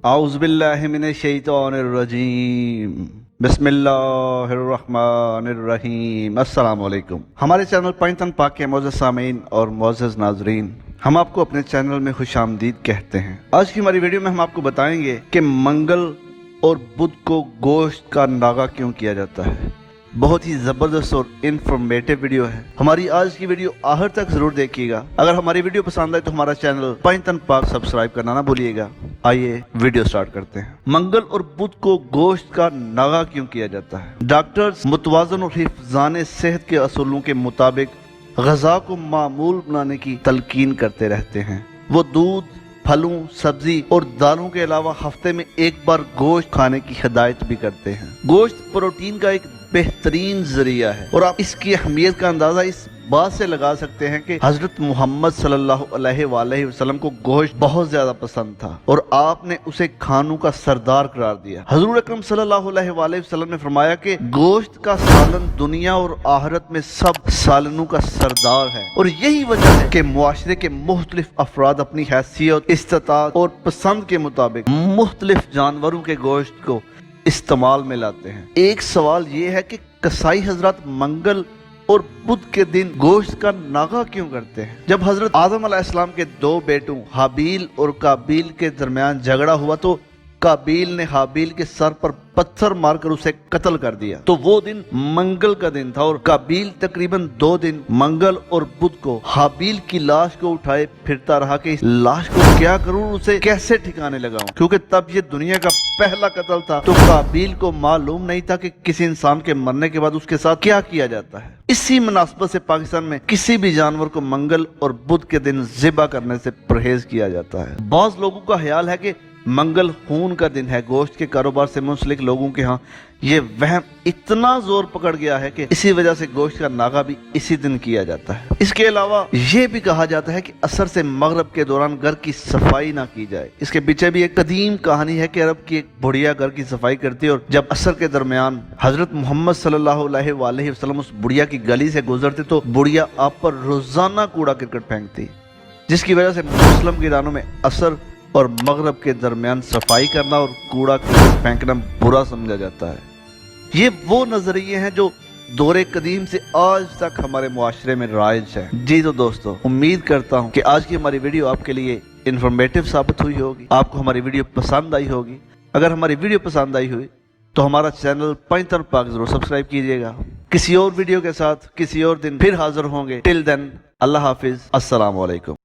आउज़ बिल्लाहि मिनश शैतानिर रजीम बिस्मिल्लाहिर्रहमानिर्रहीम। अस्सलाम वालेकुम। हमारे चैनल पंचतन पाक के मोअज़्ज़ज़ सामीन और मोअज़्ज़ज़ नाज़रीन, हम आपको अपने चैनल में खुशामदीद कहते हैं। आज की हमारी वीडियो में हम आपको बताएंगे कि मंगल और बुध को गोश्त का नागा क्यों किया जाता है। बहुत ही ज़बरदस्त और इन्फॉर्मेटिव वीडियो है। हमारी आज की वीडियो आखिर तक ज़रूर देखिएगा। अगर हमारी वीडियो पसंद आए तो हमारा चैनल पंचतन पाक सब्सक्राइब करना ना भूलिएगा। आइए वीडियो स्टार्ट करते हैं। मंगल और बुध को गोश्त का नागा क्यों किया जाता है। डॉक्टर्स मुतवाज़न और हिफ्ज़ान सेहत के असूलों के मुताबिक ग़ज़ा को मामूल बनाने की तलकीन करते रहते हैं। वो दूध, फलों, सब्जी और दालों के अलावा हफ्ते में एक बार गोश्त खाने की हिदायत भी करते हैं। गोश्त प्रोटीन का एक बेहतरीन जरिया है और आप इसकी अहमियत का अंदाजा इस बात से लगा सकते हैं कि हजरत मोहम्मद सल्लल्लाहु अलैहि वसल्लम को गोश्त बहुत ज्यादा पसंद था और आपने उसे खानों का सरदार करार दिया। हजूर अकरम सल्लल्लाहु अलैहि वसल्लम ने फरमाया कि गोश्त का सालन दुनिया और आखिरत में सब सालनों का सरदार है और यही वजह है कि मुआशरे के मुख्तलिफ अफराद अपनी हैसियत, इस्तिताअत और पसंद के मुताबिक मुख्तलिफ जानवरों के गोश्त को इस्तेमाल में लाते हैं। एक सवाल ये है कि कसाई हजरत मंगल और बुध के दिन गोश्त का नागा क्यों करते हैं। जब हजरत आदम अलैहिस्सलाम के दो बेटों हाबील और काबील के दरमियान झगड़ा हुआ तो काबील ने हाबील के सर पर पत्थर मारकर उसे कत्ल कर दिया। तो वो दिन मंगल का दिन था और काबील तकरीबन 2 दिन मंगल और बुध को हाबील की लाश को उठाए फिरता रहा कि इस लाश को क्या करूं, उसे कैसे ठिकाने लगाऊं, क्योंकि तब ये दुनिया का पहला कत्ल था। तो काबील को मालूम नहीं था कि किसी इंसान के मरने के बाद उसके साथ क्या किया जाता है। इसी मुनासबत से पाकिस्तान में किसी भी जानवर को मंगल और बुध के दिन ज़िबा करने से परहेज किया जाता है। बहुत लोगों का ख्याल है कि मंगल खून का दिन है। गोश्त के कारोबार से मुंसलिक लोगों के यहाँ ये वहम इतना जोर पकड़ गया है कि इसी वजह से गोश्त का नागा भी इसी दिन किया जाता है। इसके अलावा ये भी कहा जाता है कि असर से मगरब के दौरान घर की सफाई ना की जाए। इसके पीछे भी एक कदीम कहानी है कि अरब की एक बुढ़िया घर की सफाई करती है और जब असर के दरमियान हजरत मोहम्मद सल्लल्लाहु अलैहि वसल्लम उस बुढ़िया की गली से गुजरते तो बुढ़िया आप पर रोजाना कूड़ा करकट फेंकती, जिसकी वजह से मुस्लिम के दानों में असर और मगरब के दरमियान सफाई करना और कूड़ा फेंकना बुरा समझा जाता है। ये वो नजरिए हैं जो दौरे कदीम से आज तक हमारे मुआशरे में राइज है। जी तो दोस्तों, उम्मीद करता हूँ कि आज की हमारी वीडियो आपके लिए इंफॉर्मेटिव साबित हुई होगी, आपको हमारी वीडियो पसंद आई होगी। अगर हमारी वीडियो पसंद आई हुई तो हमारा चैनल पंचतन पाक जरूर सब्सक्राइब कीजिएगा। किसी और वीडियो के साथ किसी और दिन फिर हाजिर होंगे। टिल देन अल्लाह हाफिज, अस्सलाम वालेकुम।